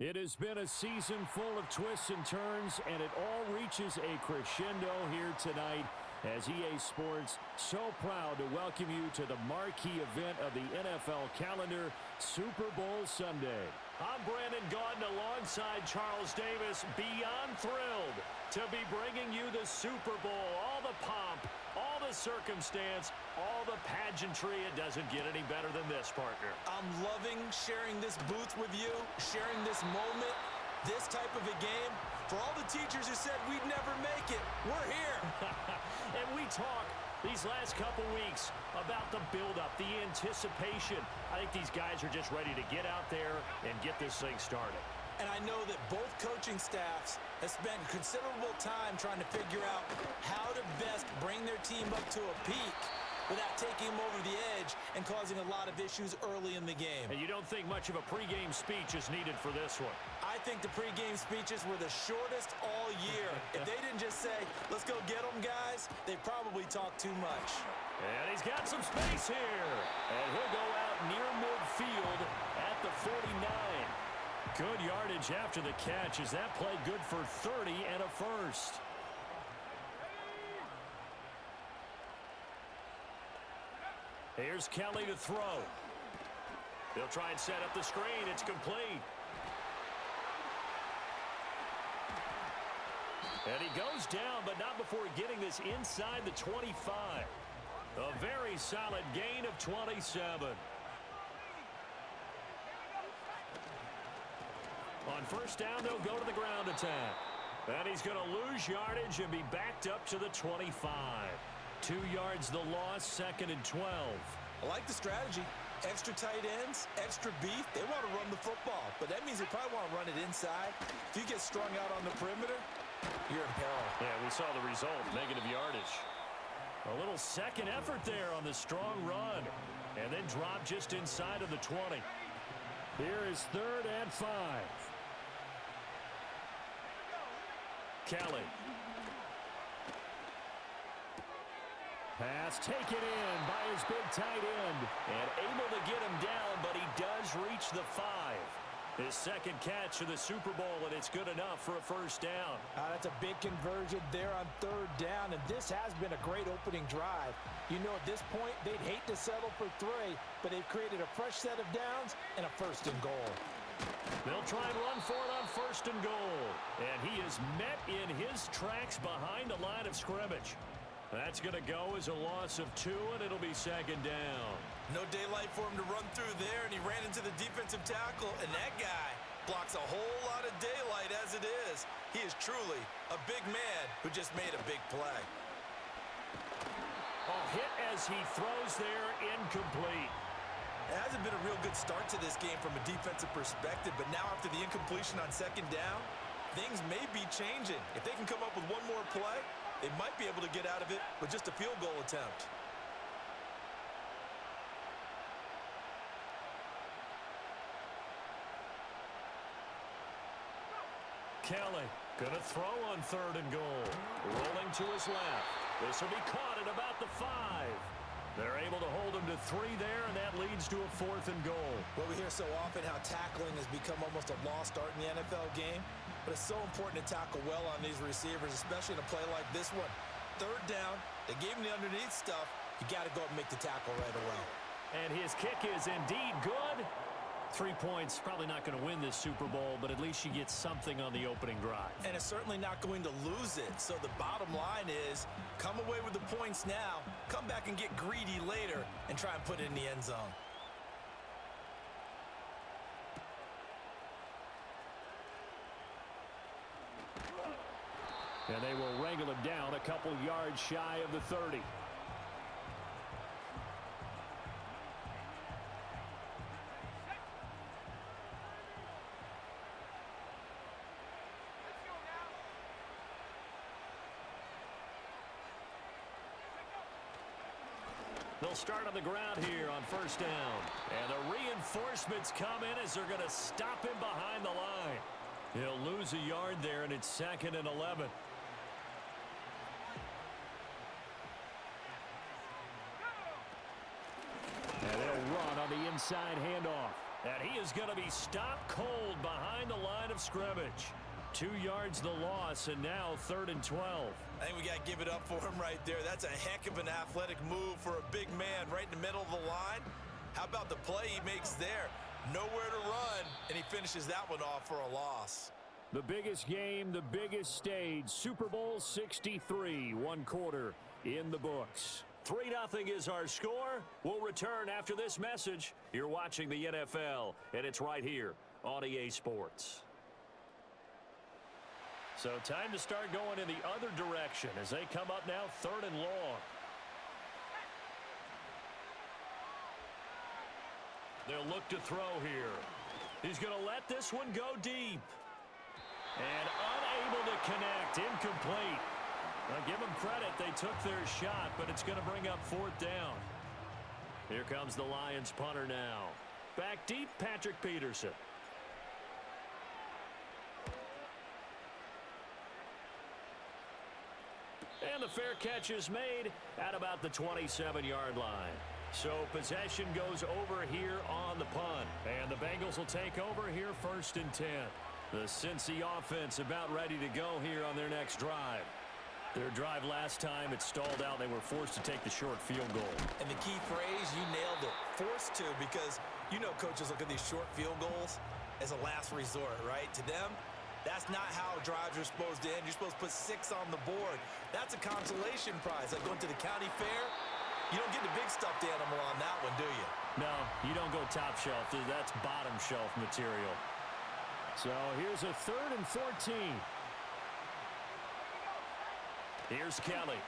It has been a season full of twists and turns, and it all reaches a crescendo here tonight as EA Sports so proud to welcome you to the marquee event of the NFL calendar, Super Bowl Sunday. I'm Brandon Gaudin alongside Charles Davis, beyond thrilled to be bringing you the Super Bowl, all the pomp, all the circumstance, all the pageantry. It doesn't get any better than this, partner. I'm loving sharing this booth with you, sharing this moment, this type of a game. For all the teachers who said we'd never make it, we're here. And we talk these last couple weeks about the build-up, the anticipation. I think these guys are just ready to get out there and get this thing started. And I know that both coaching staffs have spent considerable time trying to figure out how to best bring their team up to a peak without taking them over the edge and causing a lot of issues early in the game. And you don't think much of a pregame speech is needed for this one? I think the pregame speeches were the shortest all year. If they didn't just say, let's go get them, guys, they probably talked too much. And he's got some space here. And he'll go out near midfield at the 49. Good yardage after the catch. Is that play good for 30 and a first? Here's Kelly to throw. They'll try and set up the screen. It's complete. And he goes down, but not before getting this inside the 25. A very solid gain of 27. On first down, they'll go to the ground attack. And he's going to lose yardage and be backed up to the 25. 2 yards the loss, 2nd and 12. I like the strategy. Extra tight ends, extra beef. They want to run the football, but that means they probably want to run it inside. If you get strung out on the perimeter, you're in peril. Yeah, we saw the result, negative yardage. A little second effort there on the strong run. And then drop just inside of the 20. Here is 3rd and 5. Kelly. Pass taken in by his big tight end. And able to get him down, but he does reach the 5. His second catch of the Super Bowl, and it's good enough for a first down. That's a big conversion there on 3rd down, and this has been a great opening drive. You know, at this point, they'd hate to settle for 3, but they've created a fresh set of downs and a 1st and goal. They'll try and run for it on 1st and goal. And he is met in his tracks behind the line of scrimmage. That's going to go as a loss of 2, and it'll be 2nd down. No daylight for him to run through there, and he ran into the defensive tackle, and that guy blocks a whole lot of daylight as it is. He is truly a big man who just made a big play. A hit as he throws there, incomplete. It hasn't been a real good start to this game from a defensive perspective, but now after the incompletion on 2nd down, things may be changing. If they can come up with one more play, they might be able to get out of it with just a field goal attempt. Kelly gonna throw on 3rd and goal. Rolling to his left. This will be caught at about the 5. They're able to hold him to 3 there, and that leads to a 4th and goal. Well, we hear so often how tackling has become almost a lost art in the NFL game, but it's so important to tackle well on these receivers, especially in a play like this one. 3rd down, they gave him the underneath stuff. You got to go up and make the tackle right away. And his kick is indeed good. 3 points, probably not going to win this Super Bowl, but at least you get something on the opening drive. And it's certainly not going to lose it. So the bottom line is, come away with the points now, come back and get greedy later, and try and put it in the end zone. And they will wrangle him down a couple yards shy of the 30. They'll start on the ground here on 1st down. And the reinforcements come in as they're going to stop him behind the line. He'll lose a yard there, and it's 2nd and 11. And they'll run on the inside handoff. And he is going to be stopped cold behind the line of scrimmage. 2 yards the loss, and now 3rd and 12. I think we got to give it up for him right there. That's a heck of an athletic move for a big man right in the middle of the line. How about the play he makes there? Nowhere to run, and he finishes that one off for a loss. The biggest game, the biggest stage, Super Bowl 63, 1 quarter in the books. 3-0 is our score. We'll return after this message. You're watching the NFL, and it's right here on EA Sports. So time to start going in the other direction as they come up now 3rd and long. They'll look to throw here. He's going to let this one go deep. And unable to connect, incomplete. I'll give them credit, they took their shot, but it's going to bring up 4th down. Here comes the Lions punter now. Back deep, Patrick Peterson. And the fair catch is made at about the 27-yard line. So possession goes over here on the punt. And the Bengals will take over here 1st and 10. The Cincy offense about ready to go here on their next drive. Their drive last time, it stalled out. They were forced to take the short field goal. And the key phrase, you nailed it. Forced to, because you know coaches look at these short field goals as a last resort, right? To them, that's not how drives are supposed to end. You're supposed to put 6 on the board. That's a consolation prize. Like going to the county fair, you don't get the big stuffed animal on that one, do you? No, you don't go top shelf. That's bottom shelf material. So here's a 3rd and 14. Here's Kelly.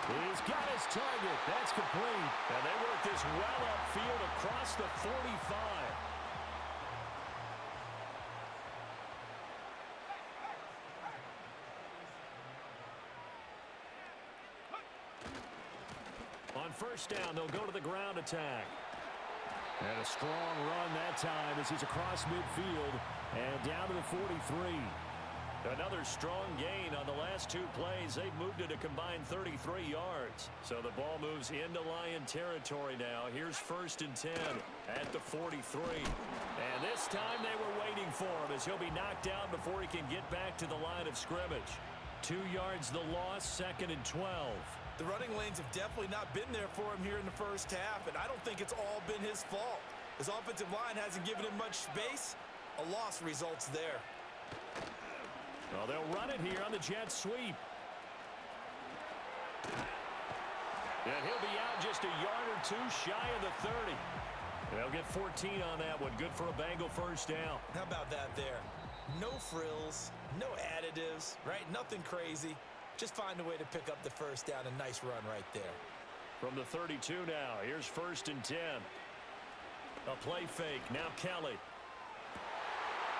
He's got his target. That's complete. And they work this well upfield across the 45. On 1st down, they'll go to the ground attack. And a strong run that time as he's across midfield and down to the 43. Another strong gain on the last 2 plays. They've moved it a combined 33 yards. So the ball moves into Lion territory now. Here's 1st and 10 at the 43. And this time they were waiting for him as he'll be knocked down before he can get back to the line of scrimmage. 2 yards the loss, 2nd and 12. The running lanes have definitely not been there for him here in the first half, and I don't think it's all been his fault. His offensive line hasn't given him much space. A loss results there. Well, they'll run it here on the jet sweep. And he'll be out just a yard or 2 shy of the 30. They'll get 14 on that one. Good for a Bengal 1st down. How about that there? No frills, no additives, right? Nothing crazy. Just find a way to pick up the 1st down. A nice run right there. From the 32 now, here's 1st and 10. A play fake. Now Kelly.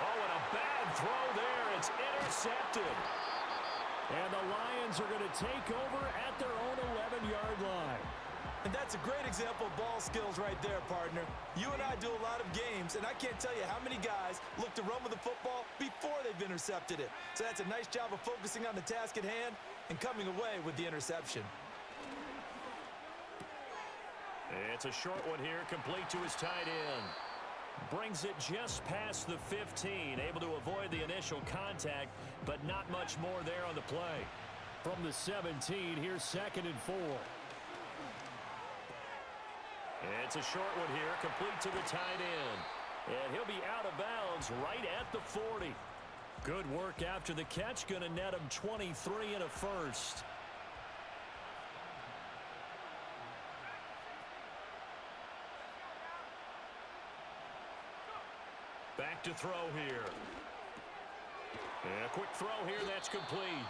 Oh, and a bad throw there. It's intercepted. And the Lions are going to take over at their own 11-yard line. And that's a great example of ball skills right there, partner. You and I do a lot of games, and I can't tell you how many guys look to run with the football before they've intercepted it. So that's a nice job of focusing on the task at hand and coming away with the interception. It's a short one here, complete to his tight end. Brings it just past the 15, able to avoid the initial contact, but not much more there on the play. From the 17, here's 2nd and 4. It's a short one here, complete to the tight end. And he'll be out of bounds right at the 40. Good work after the catch, going to net him 23 and a 1st. Back to throw here. And a quick throw here, that's complete.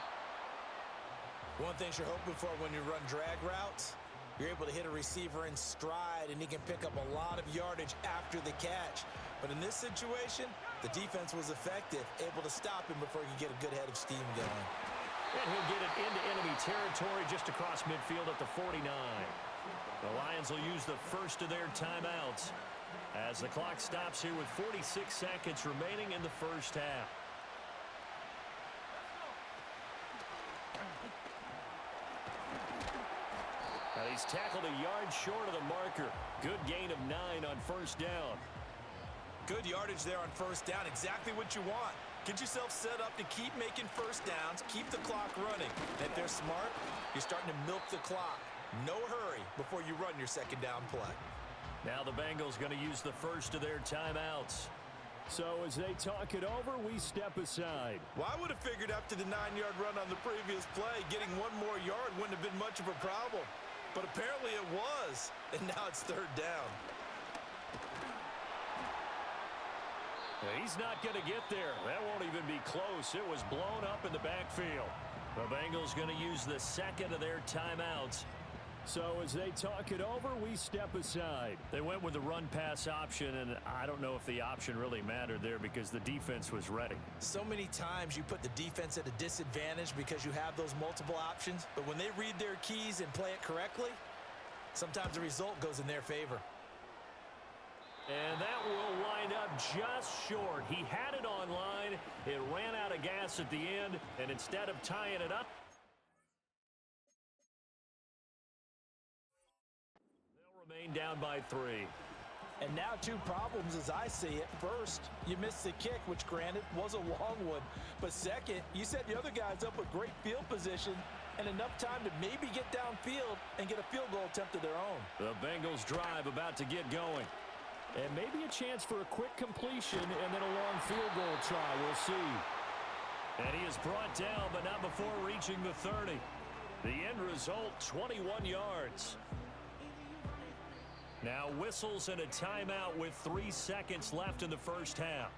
One thing you're hoping for when you run drag routes, you're able to hit a receiver in stride, and he can pick up a lot of yardage after the catch. But in this situation, the defense was effective, able to stop him before he could get a good head of steam going. And he'll get it into enemy territory just across midfield at the 49. The Lions will use the first of their timeouts as the clock stops here with 46 seconds remaining in the first half. He's tackled a yard short of the marker. Good gain of 9 on first down. Good yardage there on first down. Exactly what you want. Get yourself set up to keep making first downs, keep the clock running. And if they're smart, you're starting to milk the clock. No hurry before you run your second down play. Now the Bengals going to use the first of their timeouts. So as they talk it over, we step aside. Well, I would have figured after the 9-yard run on the previous play, getting one more yard wouldn't have been much of a problem. But apparently it was, and now it's third down. He's not going to get there. That won't even be close. It was blown up in the backfield. The Bengals going to use the second of their timeouts. So as they talk it over, we step aside. They went with the run-pass option, and I don't know if the option really mattered there because the defense was ready. So many times you put the defense at a disadvantage because you have those multiple options, but when they read their keys and play it correctly, sometimes the result goes in their favor. And that will wind up just short. He had it on line. It ran out of gas at the end, and instead of tying it up, remain down by 3. And now 2 problems as I see it. First, you missed the kick, which granted was a long one. But second, you set the other guys up with great field position and enough time to maybe get downfield and get a field goal attempt of their own. The Bengals drive about to get going. And maybe a chance for a quick completion and then a long field goal try. We'll see. And he is brought down, but not before reaching the 30. The end result, 21 yards. Now whistles and a timeout with 3 seconds left in the first half.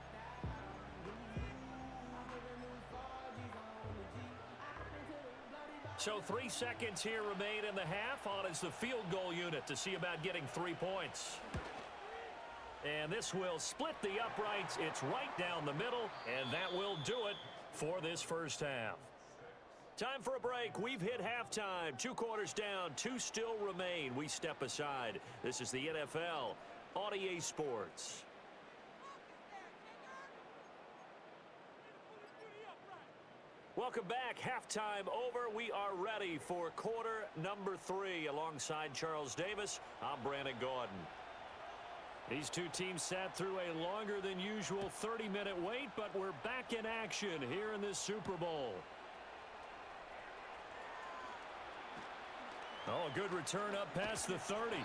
So 3 seconds here remain in the half. On is the field goal unit to see about getting 3 points. And this will split the uprights. It's right down the middle, and that will do it for this first half. Time for a break. We've hit halftime. 2 quarters down, 2 still remain. We step aside. This is the NFL on EA Sports. Welcome back. Halftime over. We are ready for quarter number 3. Alongside Charles Davis, I'm Brandon Gordon. These 2 teams sat through a longer than usual 30-minute wait, but we're back in action here in this Super Bowl. Oh, a good return up past the 30.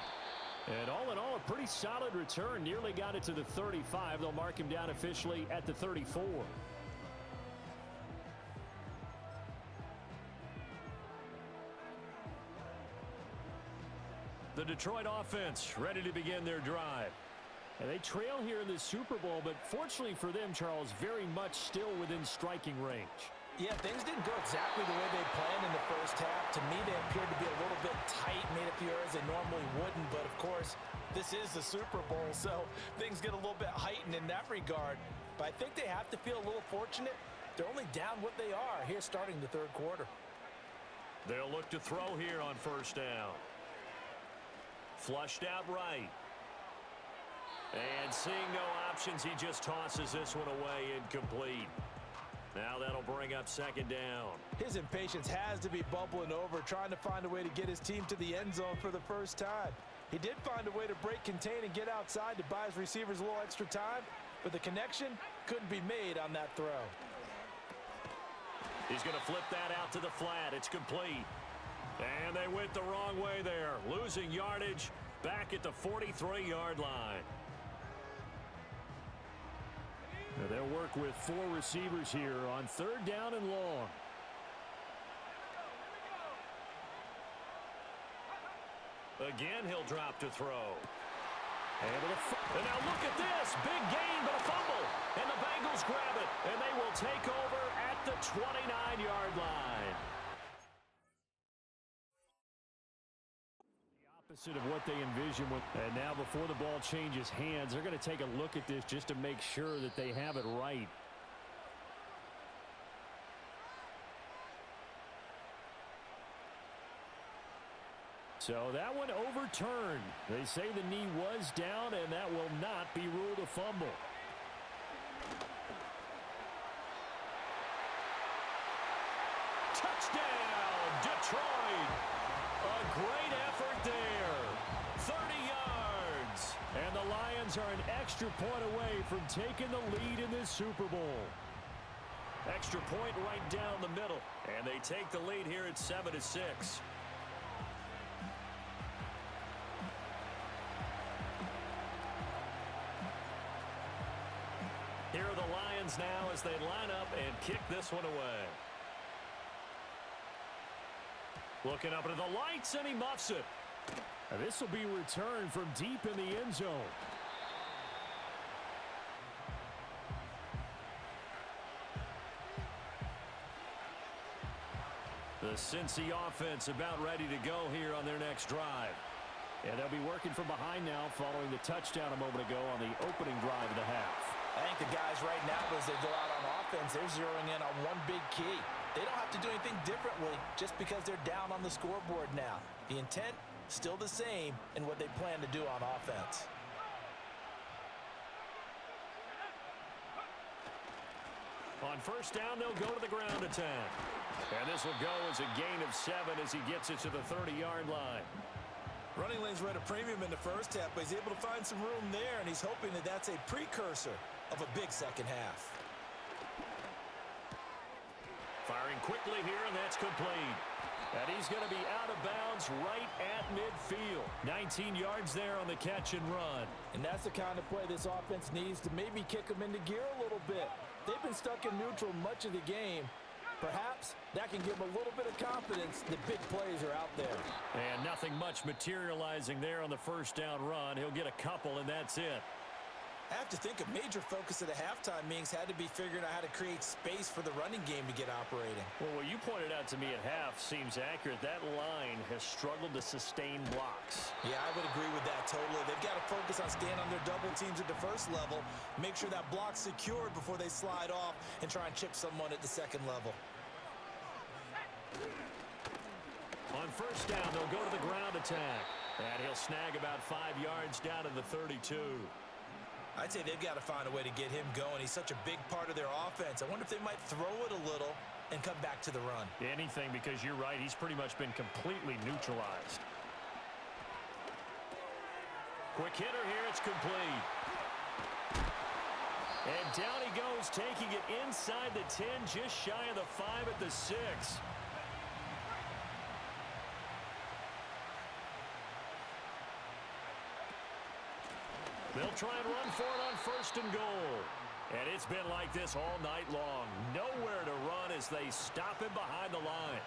And all in all, a pretty solid return. Nearly got it to the 35. They'll mark him down officially at the 34. The Detroit offense ready to begin their drive. And they trail here in the Super Bowl, but fortunately for them, Charles, very much still within striking range. Yeah, things didn't go exactly the way they planned in the first half. To me, they appeared to be a little bit tight, made a few errors they normally wouldn't. But, of course, this is the Super Bowl, so things get a little bit heightened in that regard. But I think they have to feel a little fortunate. They're only down what they are here starting the third quarter. They'll look to throw here on first down. Flushed out right. And seeing no options, he just tosses this one away incomplete. Now that'll bring up second down. His impatience has to be bubbling over, trying to find a way to get his team to the end zone for the first time. He did find a way to break, contain, and get outside to buy his receivers a little extra time, but the connection couldn't be made on that throw. He's going to flip that out to the flat. It's complete. And they went the wrong way there, losing yardage back at the 43-yard line. Now they'll work with 4 receivers here on third down and long. Again, he'll drop to throw. And now look at this. Big gain, but a fumble. And the Bengals grab it. And they will take over at the 29-yard line. Opposite of what they envisioned. And now before the ball changes hands, they're going to take a look at this just to make sure that they have it right. So that one overturned. They say the knee was down, and that will not be ruled a fumble. Touchdown, Detroit! A great effort Lions are an extra point away from taking the lead in this Super Bowl. Extra point right down the middle. And they take the lead here at 7-6. Here are the Lions now as they line up and kick this one away. Looking up into the lights, and he muffs it. And this will be returned from deep in the end zone. The Cincy offense about ready to go here on their next drive. And they'll be working from behind now following the touchdown a moment ago on the opening drive of the half. I think the guys right now, as they go out on offense, they're zeroing in on one big key. They don't have to do anything differently just because they're down on the scoreboard now. The intent, still the same in what they plan to do on offense. On first down, they'll go to the ground attack. And this will go as a gain of 7 as he gets it to the 30-yard line. Running lanes were at a premium in the first half, but he's able to find some room there, and he's hoping that that's a precursor of a big second half. Firing quickly here, and that's complete. And he's going to be out of bounds right at midfield. 19 yards there on the catch and run. And that's the kind of play this offense needs to maybe kick them into gear a little bit. They've been stuck in neutral much of the game. Perhaps that can give them a little bit of confidence that big plays are out there. And nothing much materializing there on the first down run. He'll get a couple, and that's it. I have to think a major focus of the halftime meetings had to be figuring out how to create space for the running game to get operating. Well, what you pointed out to me at half seems accurate. That line has struggled to sustain blocks. Yeah, I would agree with that totally. They've got to focus on staying on their double teams at the first level, make sure that block's secured before they slide off and try and chip someone at the second level. On first down, they'll go to the ground attack. And he'll snag about 5 yards down to the 32. I'd say they've got to find a way to get him going. He's such a big part of their offense. I wonder if they might throw it a little and come back to the run. Anything, because you're right. He's pretty much been completely neutralized. Quick hitter here. It's complete. And down he goes, taking it inside the 10, just shy of the 5 at the 6. They'll try and run for it on first and goal. And it's been like this all night long. Nowhere to run as they stop him behind the line.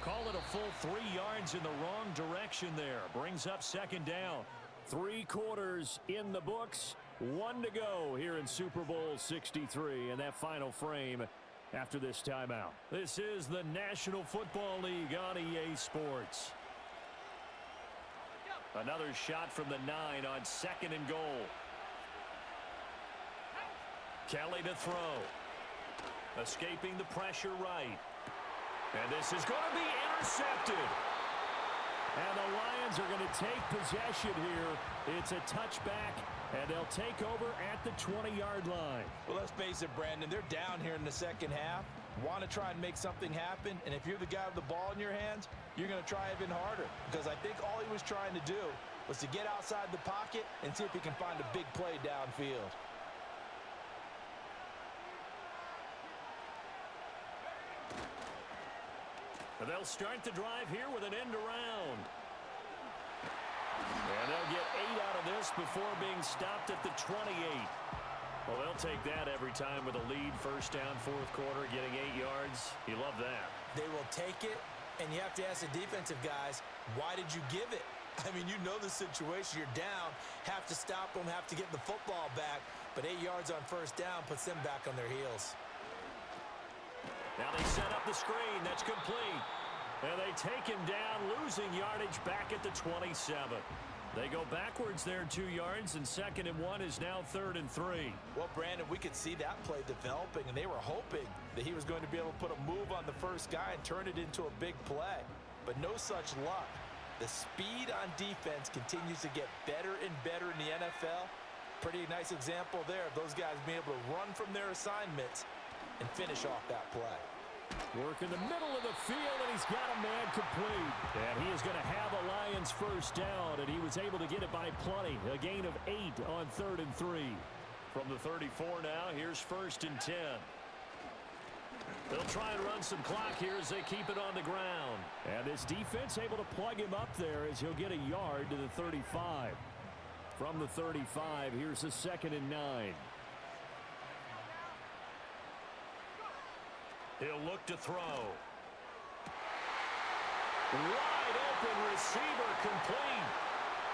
Call it a full 3 yards in the wrong direction there. Brings up second down. 3 quarters in the books. 1 to go here in Super Bowl 63 in that final frame after this timeout. This is the National Football League on EA Sports. Another shot from the 9 on second and goal. Kelly to throw. Escaping the pressure right. And this is going to be intercepted. And the Lions are going to take possession here. It's a touchback, and they'll take over at the 20-yard line. Well, let's face it, Brandon. They're down here in the second half. Want to try and make something happen, and if you're the guy with the ball in your hands, you're going to try even harder, because I think all he was trying to do was to get outside the pocket and see if he can find a big play downfield. They'll start the drive here with an end around. And they'll get 8 out of this before being stopped at the 28. Well, they'll take that every time with a lead. First down, fourth quarter, getting 8 yards. You love that. They will take it, and you have to ask the defensive guys, why did you give it? I mean, you know the situation. You're down, have to stop them, have to get the football back, but 8 yards on first down puts them back on their heels. Now they set up the screen. That's complete. And they take him down, losing yardage back at the 27. They go backwards there 2 yards, and second and 1 is now 3rd and 3. Well, Brandon, we could see that play developing, and they were hoping that he was going to be able to put a move on the first guy and turn it into a big play. But no such luck. The speed on defense continues to get better and better in the NFL. Pretty nice example there of those guys being able to run from their assignments and finish off that play. Work in the middle of the field, and he's got a man complete. And he is going to have a Lions first down, and he was able to get it by plenty. A gain of 8 on 3rd and 3. From the 34 now, here's 1st and 10. They'll try and run some clock here as they keep it on the ground. And this defense able to plug him up there as he'll get a yard to the 35. From the 35, here's a 2nd and 9. He'll look to throw. Wide open receiver complete.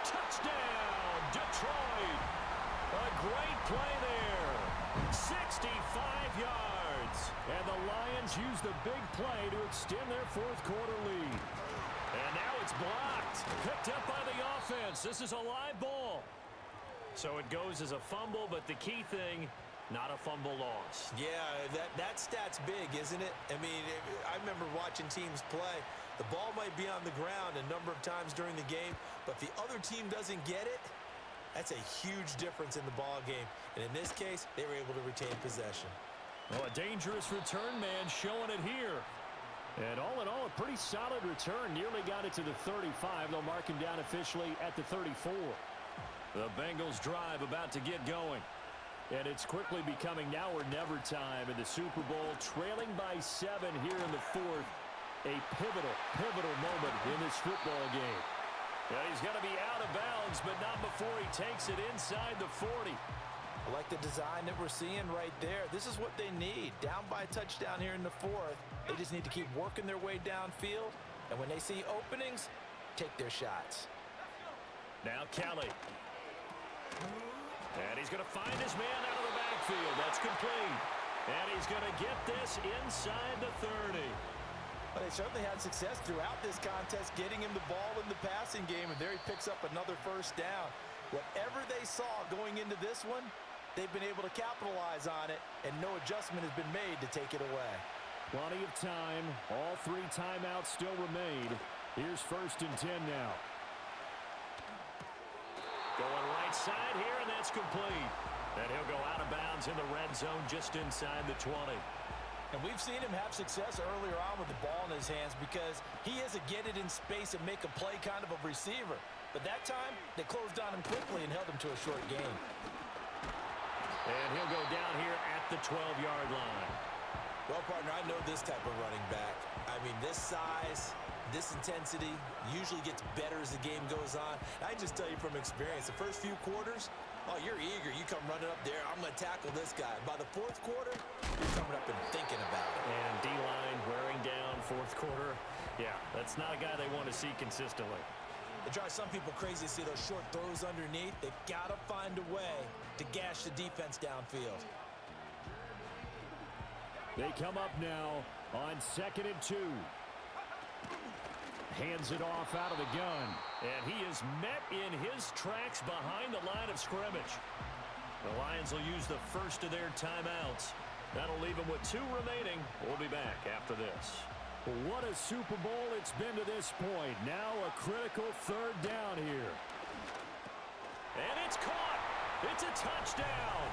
Touchdown, Detroit. A great play there. 65 yards. And the Lions use the big play to extend their 4th quarter lead. And now it's blocked. Picked up by the offense. This is a live ball. So it goes as a fumble, but the key thing, not a fumble loss. Yeah, that stat's big, isn't it? I mean, I remember watching teams play. The ball might be on the ground a number of times during the game, but if the other team doesn't get it, that's a huge difference in the ball game. And in this case, they were able to retain possession. Well, a dangerous return man showing it here. And all in all, a pretty solid return. Nearly got it to the 35. They'll mark him down officially at the 34. The Bengals drive about to get going. And it's quickly becoming now or never time in the Super Bowl, trailing by 7 here in the 4th. A pivotal moment in this football game. Yeah, he's got to be out of bounds, but not before he takes it inside the 40. I like the design that we're seeing right there. This is what they need. Down by a touchdown here in the 4th. They just need to keep working their way downfield. And when they see openings, take their shots. Now Kelly. And he's going to find his man out of the backfield. That's complete. And he's going to get this inside the 30. Well, they certainly had success throughout this contest, getting him the ball in the passing game, and there he picks up another first down. Whatever they saw going into this one, they've been able to capitalize on it, and no adjustment has been made to take it away. Plenty of time. All 3 timeouts still remain. Here's 1st and 10 now. Going right side here, and that's complete. And he'll go out of bounds in the red zone just inside the 20. And we've seen him have success earlier on with the ball in his hands because he is a get it in space and make a play kind of a receiver. But that time, they closed on him quickly and held him to a short gain. And he'll go down here at the 12-yard line. Well, partner, I know this type of running back. I mean, this size, this intensity usually gets better as the game goes on. I just tell you from experience, the first few quarters, oh, you're eager. You come running up there. I'm going to tackle this guy. By the 4th quarter, you're coming up and thinking about it. And D-line wearing down 4th quarter. Yeah, that's not a guy they want to see consistently. It drives some people crazy to see those short throws underneath. They've got to find a way to gash the defense downfield. They come up now on 2nd and 2. Hands it off out of the gun. And he is met in his tracks behind the line of scrimmage. The Lions will use the first of their timeouts. That'll leave them with 2 remaining. We'll be back after this. What a Super Bowl it's been to this point. Now a critical 3rd down here. And it's caught. It's a touchdown.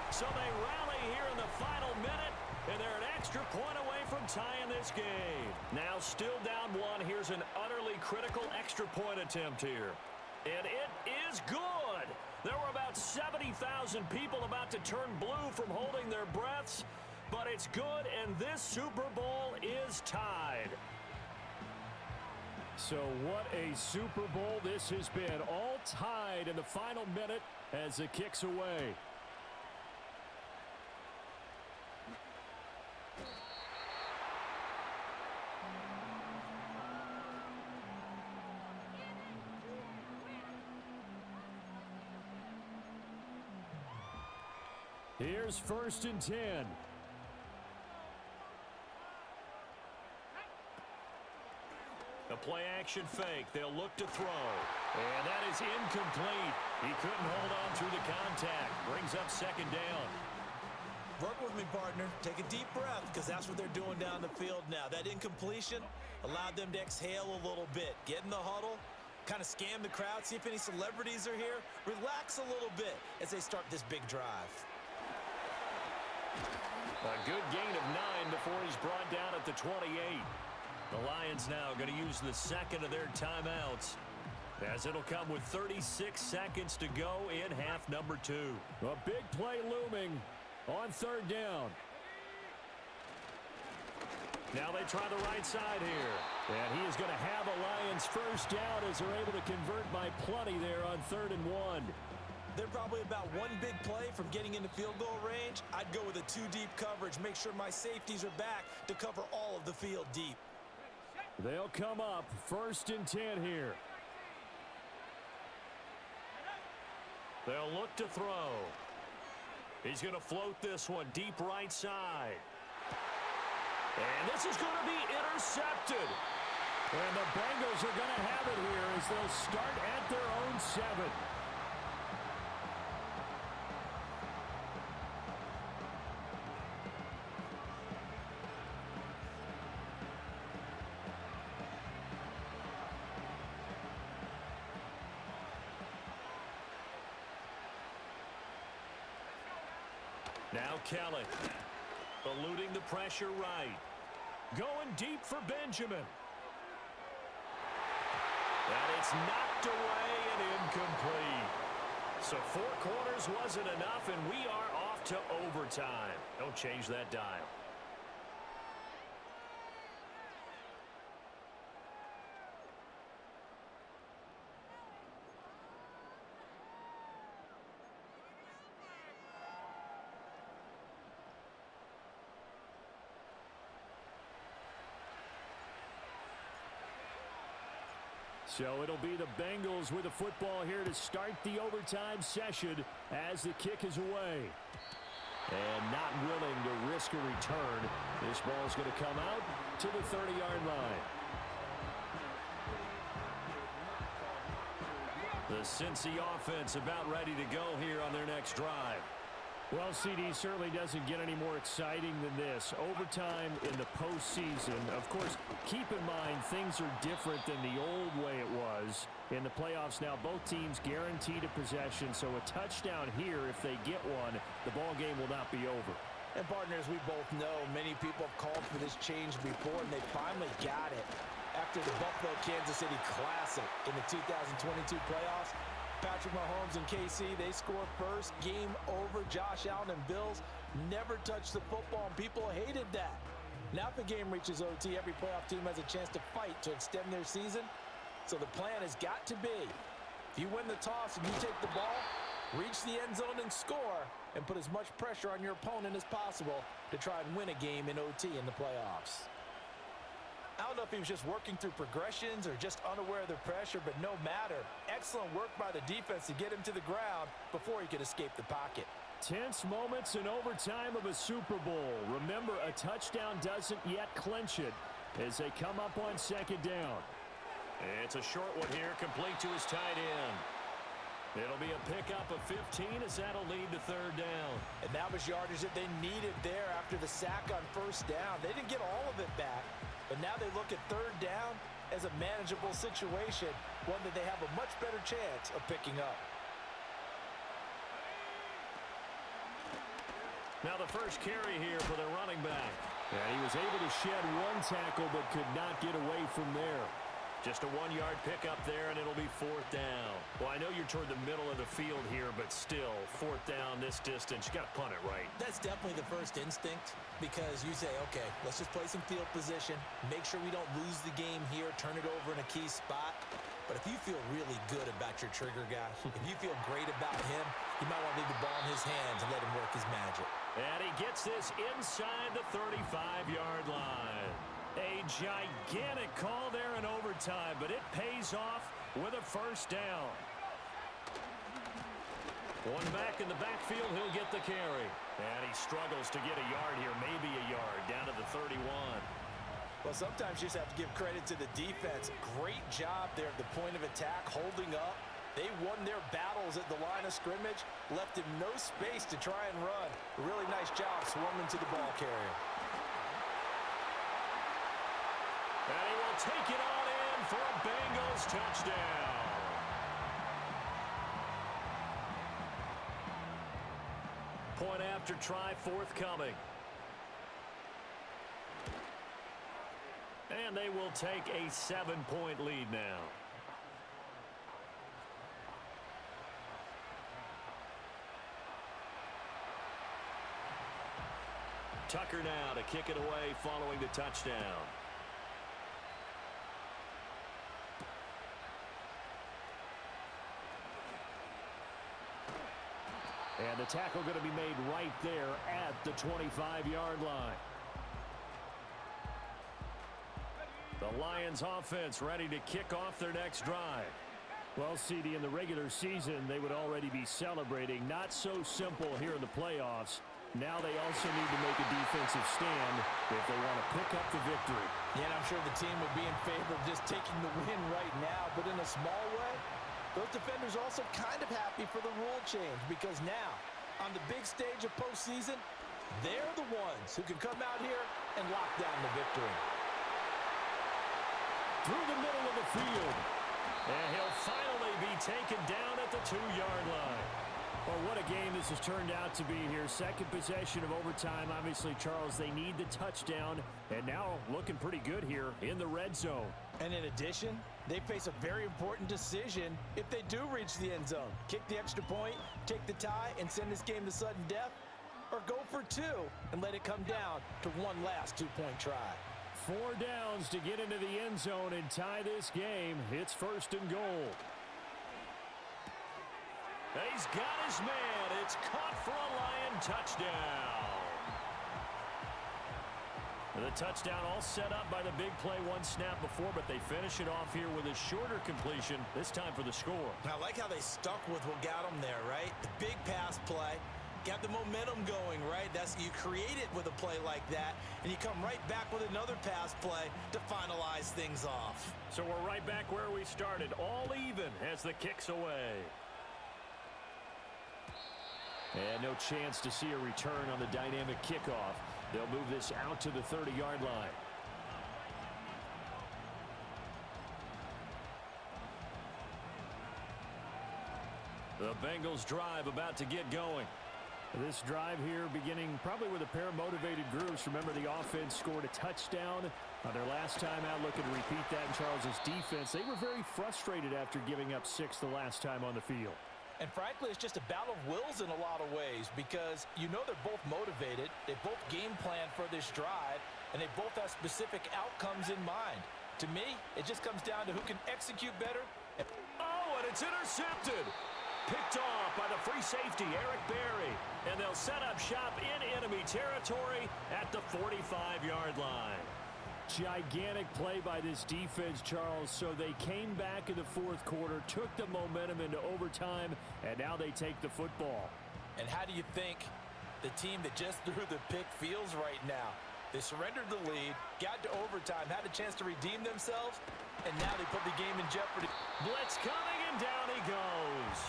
So they rally here in the final minute, and they're an extra point away from tying this game. Now still down 1. Here's an utterly critical extra point attempt here. And it is good. There were about 70,000 people about to turn blue from holding their breaths. But it's good, and this Super Bowl is tied. So what a Super Bowl this has been. All tied in the final minute as it kicks away. Here's 1st and 10. A play-action fake. They'll look to throw. And that is incomplete. He couldn't hold on through the contact. Brings up 2nd down. Work with me, partner. Take a deep breath because that's what they're doing down the field now. That incompletion allowed them to exhale a little bit. Get in the huddle, kind of scan the crowd, see if any celebrities are here. Relax a little bit as they start this big drive. A good gain of 9 before he's brought down at the 28. The Lions now going to use the second of their timeouts, as it'll come with 36 seconds to go in half number 2. A big play looming on third down. Now they try the right side here. And he is going to have a Lions first down as they're able to convert by plenty there on 3rd and 1. They're probably about one big play from getting into field goal range. I'd go with a 2-deep coverage. Make sure my safeties are back to cover all of the field deep. They'll come up 1st and 10 here. They'll look to throw. He's going to float this one deep right side. And this is going to be intercepted. And the Bengals are going to have it here as they'll start at their own 7. Now Kelly, eluding the pressure right. Going deep for Benjamin. And it's knocked away and incomplete. So 4 quarters wasn't enough, and we are off to overtime. Don't change that dial. So it'll be the Bengals with the football here to start the overtime session as the kick is away. And not willing to risk a return. This ball is going to come out to the 30-yard line. The Cincy offense about ready to go here on their next drive. Well, CD certainly doesn't get any more exciting than this. Overtime in the postseason. Of course, keep in mind things are different than the old way it was. In the playoffs now, both teams guaranteed a possession, so a touchdown here, if they get one, the ball game will not be over. And partners, we both know many people have called for this change before, and they finally got it. After the Buffalo-Kansas City Classic in the 2022 playoffs, Patrick Mahomes and KC, they score first. Game over. Josh Allen and Bills never touched the football, and people hated that. Now if the game reaches OT, every playoff team has a chance to fight to extend their season. So the plan has got to be, if you win the toss and you take the ball, reach the end zone and score, and put as much pressure on your opponent as possible to try and win a game in OT in the playoffs. I don't know if he was just working through progressions or just unaware of the pressure, but no matter. Excellent work by the defense to get him to the ground before he could escape the pocket. Tense moments in overtime of a Super Bowl. Remember, a touchdown doesn't yet clinch it as they come up on 2nd down. It's a short one here, complete to his tight end. It'll be a pickup of 15 as that'll lead to 3rd down. And that was yardage that they needed there after the sack on 1st down. They didn't get all of it back. But now they look at 3rd down as a manageable situation, one that they have a much better chance of picking up. Now the first carry here for the running back. And he was able to shed 1 tackle but could not get away from there. Just a 1-yard pickup there, and it'll be 4th down. Well, I know you're toward the middle of the field here, but still, 4th down this distance, you got to punt it right. That's definitely the first instinct, because you say, okay, let's just play some field position, make sure we don't lose the game here, turn it over in a key spot. But if you feel really good about your trigger guy, if you feel great about him, you might want to leave the ball in his hands and let him work his magic. And he gets this inside the 35-yard line. A gigantic call there in overtime, but it pays off with a 1st down. One back in the backfield, he'll get the carry. And he struggles to get a yard here, maybe a yard, down to the 31. Well, sometimes you just have to give credit to the defense. Great job there at the point of attack, holding up. They won their battles at the line of scrimmage, left him no space to try and run. A really nice job swarming to the ball carrier. And he will take it on in for a Bengals touchdown. Point after try forthcoming. And they will take a 7-point lead now. Tucker now to kick it away following the touchdown. And the tackle going to be made right there at the 25-yard line. The Lions offense ready to kick off their next drive. Well, CD, in the regular season, they would already be celebrating. Not so simple here in the playoffs. Now they also need to make a defensive stand if they want to pick up the victory. Yeah, and I'm sure the team would be in favor of just taking the win right now, but in a small way, those defenders are also kind of happy for the rule change because now, on the big stage of postseason, they're the ones who can come out here and lock down the victory. Through the middle of the field, and he'll finally be taken down at the 2-yard line. Well, what a game this has turned out to be here. Second possession of overtime. Obviously, Charles, they need the touchdown, and now looking pretty good here in the red zone. And in addition, they face a very important decision if they do reach the end zone. Kick the extra point, take the tie, and send this game to sudden death, or go for 2 and let it come down to one last 2-point try. 4 downs to get into the end zone and tie this game. It's 1st and goal. He's got his man. It's caught for a Lion touchdown. The touchdown all set up by the big play one snap before, but they finish it off here with a shorter completion, this time for the score. I like how they stuck with what got them there, right? The big pass play. Got the momentum going, right? You create it with a play like that, and you come right back with another pass play to finalize things off. So we're right back where we started, all even as the kick's away. And no chance to see a return on the dynamic kickoff. They'll move this out to the 30-yard line. The Bengals drive about to get going. This drive here beginning probably with a pair of motivated groups. Remember, the offense scored a touchdown on their last time out. Looking to repeat that in Charles's defense. They were very frustrated after giving up 6 the last time on the field. And frankly, it's just a battle of wills in a lot of ways because you know they're both motivated. They both game plan for this drive, and they both have specific outcomes in mind. To me, it just comes down to who can execute better. Oh, and it's intercepted. Picked off by the free safety, Eric Berry. And they'll set up shop in enemy territory at the 45-yard line. Gigantic play by this defense, Charles. So they came back in the 4th quarter, took the momentum into overtime, and now they take the football. And how do you think the team that just threw the pick feels right now? They surrendered the lead, got to overtime, had a chance to redeem themselves, and now they put the game in jeopardy. Blitz coming, and down he goes.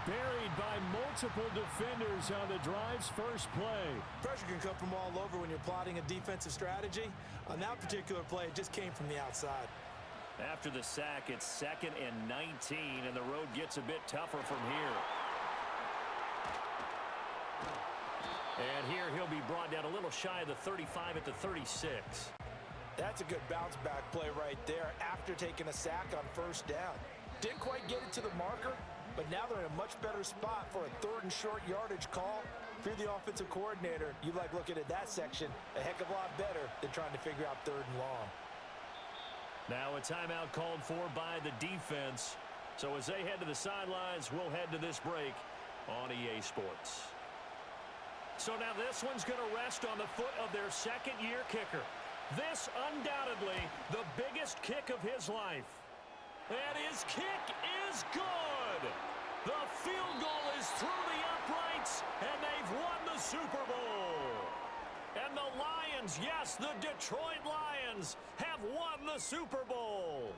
Buried by multiple defenders on the drive's first play. Pressure can come from all over when you're plotting a defensive strategy. On that particular play, it just came from the outside. After the sack, it's 2nd and 19, and the road gets a bit tougher from here. And here he'll be brought down a little shy of the 35 at the 36. That's a good bounce-back play right there after taking a sack on 1st down. Didn't quite get it to the marker, but now they're in a much better spot for a 3rd and short yardage call. If you're the offensive coordinator, you like looking at that section a heck of a lot better than trying to figure out 3rd and long. Now a timeout called for by the defense. So as they head to the sidelines, we'll head to this break on EA Sports. So now this one's going to rest on the foot of their 2nd-year kicker. This undoubtedly the biggest kick of his life. And his kick is good. The field goal is through the uprights, and they've won the Super Bowl. And the Lions, yes, the Detroit Lions, have won the Super Bowl.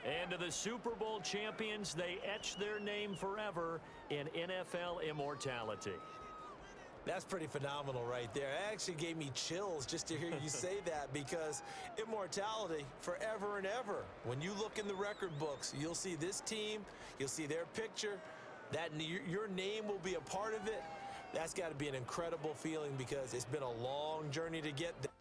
And to the Super Bowl champions, they etch their name forever in NFL immortality. That's pretty phenomenal right there. It actually gave me chills just to hear you say that because immortality forever and ever. When you look in the record books, you'll see this team, you'll see their picture, that your name will be a part of it. That's got to be an incredible feeling because it's been a long journey to get there.